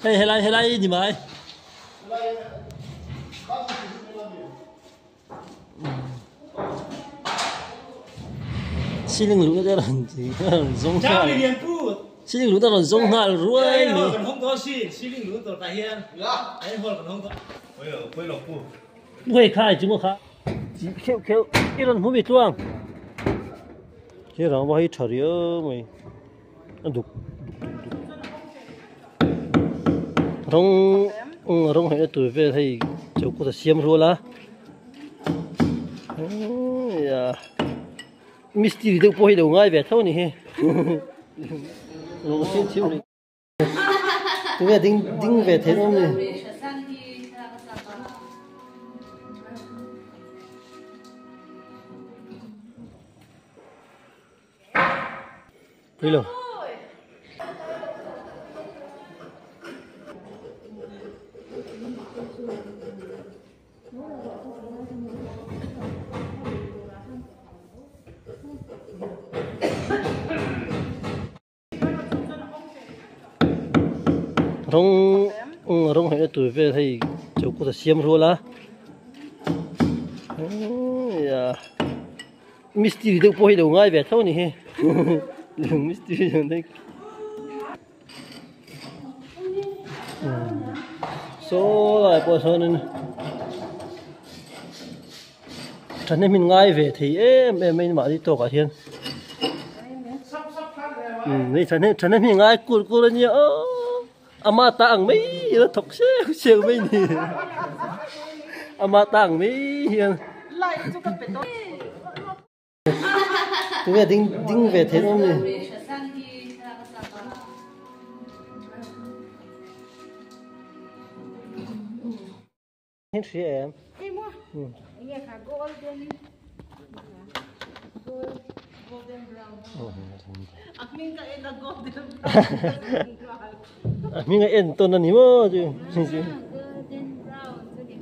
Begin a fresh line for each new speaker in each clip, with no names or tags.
Hay lại gì mà xin đừng lú ra là gì giống
cha
như
liền pu
xin đừng lú ra là giống như ruồi nữa
còn không có xin đừng lú tàu tài hiền ấy hồi còn không có quay lộc pu
quay khai chúng mà khai khéo 이런 몸이 좋아 걔랑 뭐 처리어 뭐 đục rong hay tuổi về thì chỗ cô ta xiêm rồi là mystery đâu bôi đâu ngay về thôi nè rồi xin chịu đi tôi về đinh về thế không nè đi luôn rong hay tuổi về thì chỗ cô ta xiêm rồi là mystery đâu bôi đâu ngay về thôi nè mystery rồi đấy số lại bỏ nên chẳng nên mình ngay về thì em mà đi tổ cả thiên này chẳng nên mình ngay cô lên nhớ ama tang mấy nó thọc xe mấy nè ama tang mấy hiền tôi về đinh về thế không nè hết chị em
Iya kah golden brown. Amin ka ena golden brown.
Amin cái em tôn này mà chứ.
Golden brown tu dia.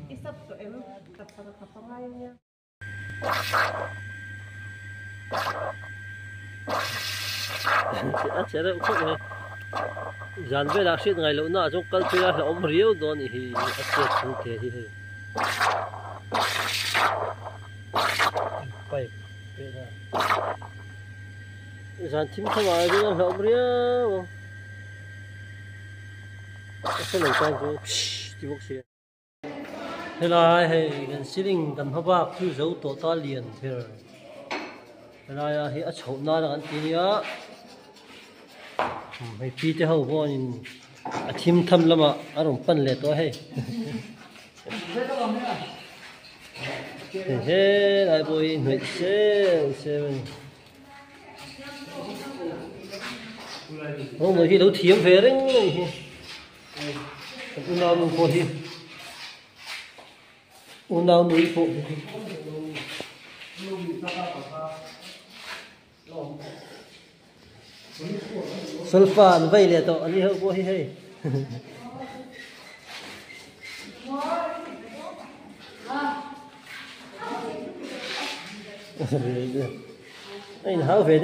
Isap tu em tapara kapangayo niya.
Sẽ được không này? Dàn về là shit ngày lâu na trong căn cứ là ông riêu đó thì sẽ không thể thì phải về ra dàn chim thằng nào đó là ông riêu cái này cái gì bốc xì thế là hay gần xí đình gần hấp bạc cứ giấu tổ ta liền thế là hay ở chỗ nào là ăn tí nữa hay pi te hau bo in athim tham lama arong pan le to he he lai boy noi se ông người khi đấu thiếm về đấy ông nào mình coi ông nào núi phụ sulfan vậy là to anh hơi có hay anh háo về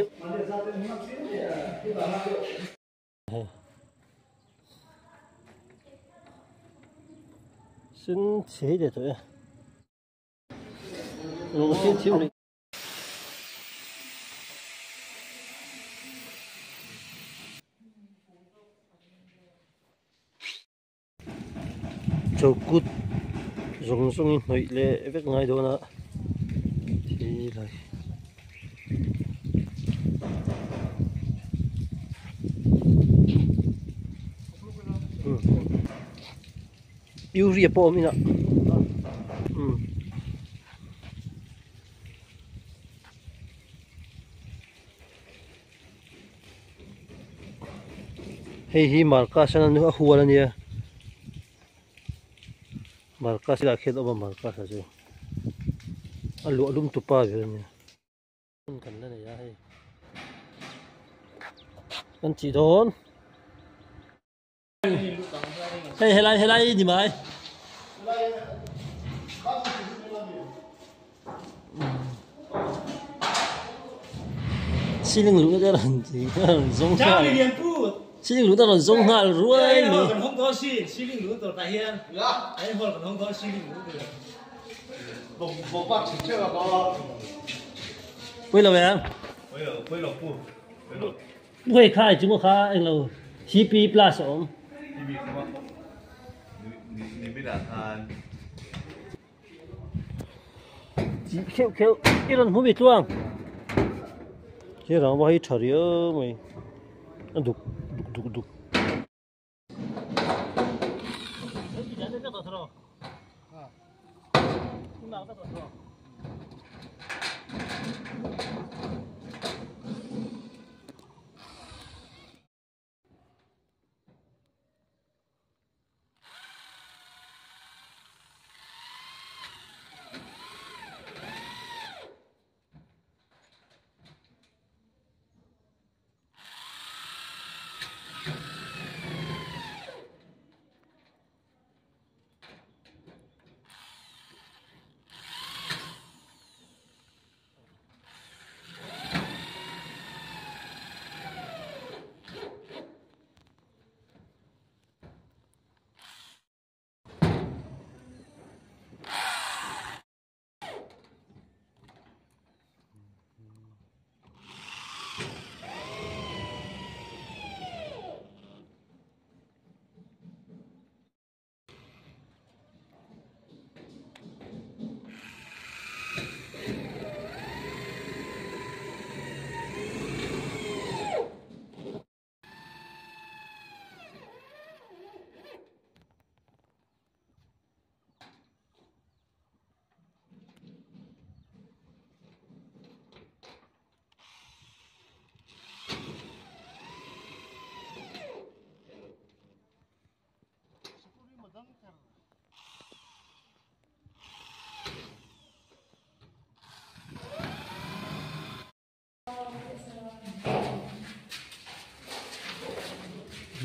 xin chế để thôi rồi xin chịu đi châu cút dùng sung nội lệ vết ngay đó nè thì lại yêu riêng bỏ mình ạ hi marka sana nu huwa nia marka sila khet oba marka sa ju alu alum tu pa ve ni kan la ne ya he kan chi don hay lại gì mà ceiling lũ đó là gì giống
Cháu đi
hại
liền phu.
ceiling lũ đó là giống hại ruồi
Đây
lũ
hồi còn không có ceiling lũ tổ tại hiền. Đấy hồi còn không có ceiling lũ được.
Bộ bác chỉ chơi có
quay là về
Quay lộc phu.
quay khai chúng có khai anh lâu CP plus ổn
你别打他。
khéo khéo cái lần không bị chuông cái đó bao nhiêu trời ơi mày ăn đục đục đục đục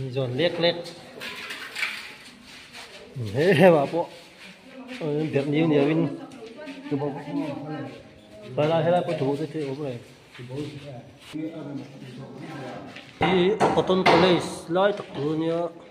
giòn lét lét thế bà bộ việc nhiều nhiều in phải là hay là có thủ thế ốm này đi cotton college lại tập tu nhá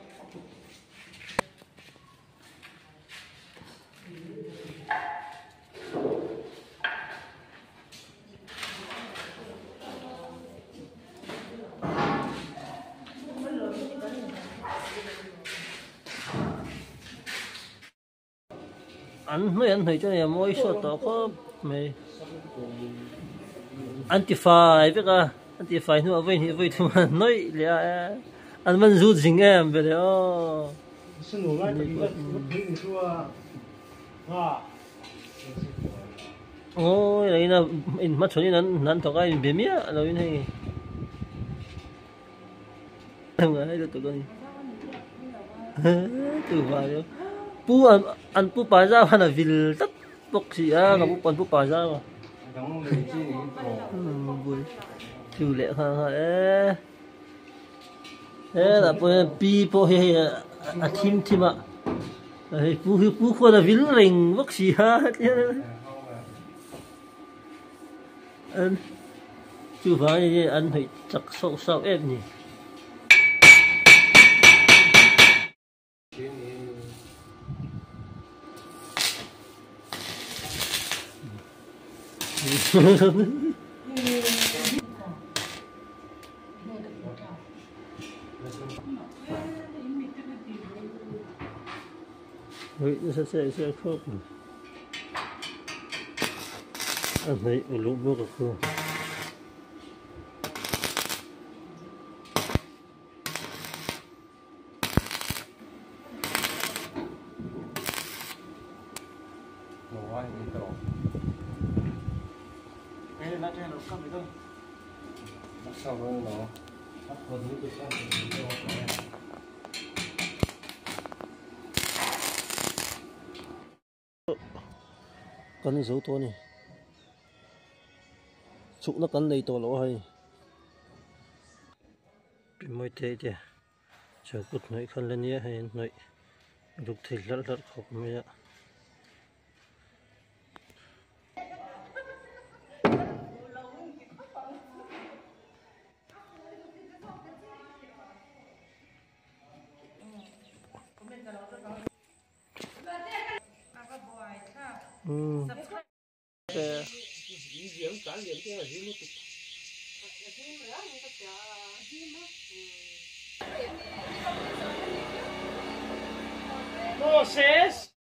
anh mấy anh thấy cho này mỗi số tao có mày anti-fire với cả anti-fire nữa với thôi mà nói là anh vẫn rút dính em về đó ôi này là mắt cho nên nắn thằng cái bé mía rồi này em nói được tụi con tụi vào đó pu ăn pu bà ra hay là vil tất bốc gì á ngắm pu ăn pu bà ra mà vui chịu lệ ha ha thế là pi po he team team à pu khoa là vil ring bốc gì ha anh chú phải như anh phải chặt sâu sâu em nhỉ nó sẽ khớp anh thấy ở lúc bước không cắn dấu to này sụn nó cắn đầy to lỗ hay bị môi thế thì chờ cút nói khăn lên nhé hay nói lúc thì lật lật khóc mày ạ
Subscribe.
Process